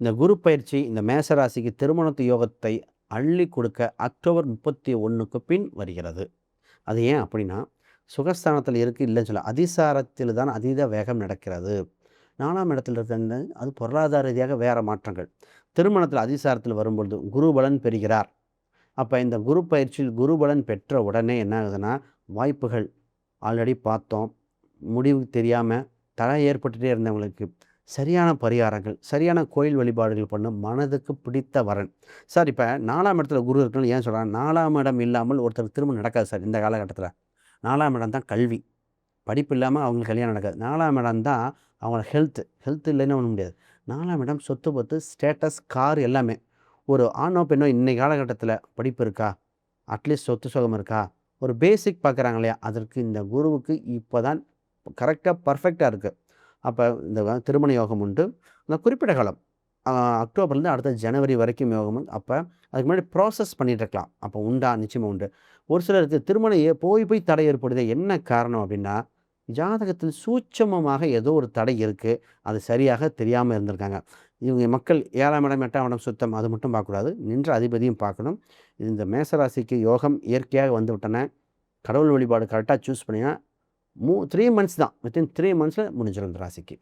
இந்த குரு பயிற்சி இந்த மேச ராசிக்கு திருமணத்து யோகத்தை அள்ளி கொடுக்க அக்டோபர் 31க்கு பின் வருகிறது. அது ஏன் அப்படின்னா, சுகஸ்தானத்தில் இருக்கு இல்லைன்னு சொல்ல. அதிசாரத்தில் தான் அதீத வேகம் நடக்கிறது. 4ஆம் இடத்துல இருக்கிறது அது பொருளாதார ரீதியாக வேற மாற்றங்கள். திருமணத்தில் அதிசாரத்தில் வரும்பொழுது குரு பலன் பெறுகிறார். அப்ப இந்த குரு பயிற்சியில் குரு பலன் பெற்ற உடனே என்ன ஆகுதுன்னா, வாய்ப்புகள் ஆல்ரெடி பார்த்தோம். முடிவு தெரியாம தடை ஏற்பட்டுட்டே இருந்தவங்களுக்கு சரியான பரிகாரங்கள், சரியான கோயில் வழிபாடுகள் பண்ணும் மனதுக்கு பிடித்த வரன். சார் இப்ப 4ஆம் இடத்துல குரு இருக்குன்னு ஏன் சொல்றாங்க? 4ஆம் இடம் இல்லாமல் ஒருத்தருக்கு திருமணம் நடக்காது சார் இந்த காலகட்டத்தில. 4ஆம் இடம் தான் கல்வி. படிப்பு இல்லாம அவங்களுக்கு கல்யாணம் நடக்காது. 4ஆம் இடம் தான் அவங்களோட ஹெல்த் இல்லைன்னு ஒண்ணும் முடியாது. 4ஆம் இடம் சொத்து, பத்து, ஸ்டேட்டஸ், கார் எல்லாமே. ஒரு ஆணோ, பெண்ணோ இன்னைய காலகட்டத்தில படிப்பு இருக்கா? அட்லீஸ்ட் சொத்து சுகம் இருக்கா? ஒரு பேசிக் பார்க்குறாங்க இல்லையா? அதற்கு இந்த குருவுக்கு இப்ப தான் கரெக்ட்டா பெர்ஃபெக்ட்டா இருக்கு. அப்ப இந்த திருமண யோகம் உண்டு. அந்த குறிப்பிட்ட காலம் அ அக்டோபர்லேருந்து அடுத்த ஜனவரி வரைக்கும் யோகம் அப்ப அதுக்கு முன்னாடி ப்ராசஸ் பண்ணிட்டு இருக்கலாம். அப்போ உண்டா? நிச்சயமா உண்டு. ஒரு சிலருக்கு திருமணம் போய் போய் தடை ஏற்படுதே. என்ன காரணம் அப்படின்னா, ஜாதகத்தில் சூட்சமமாக ஏதோ ஒரு தடை இருக்கு. அது சரியாக தெரியாம இருந்திருக்காங்க. இவங்க மக்கள் 7ஆம் இடம், 8ஆம் இடம் சுத்தம் அது மட்டும் பார்க்கக்கூடாது. நின்ற அதிபதியும் பார்க்கணும். இந்த மேசராசிக்கு யோகம் இயற்கையாக வந்துவிட்டன. கடவுள் வழிபாடு கரெக்ட்டா சூஸ் பண்ணினா 3 மந்த்ஸ் தான். வித்தின் 3 மந்த்ஸ்ல முடிஞ்சிரும் இந்த ராசிக்கு.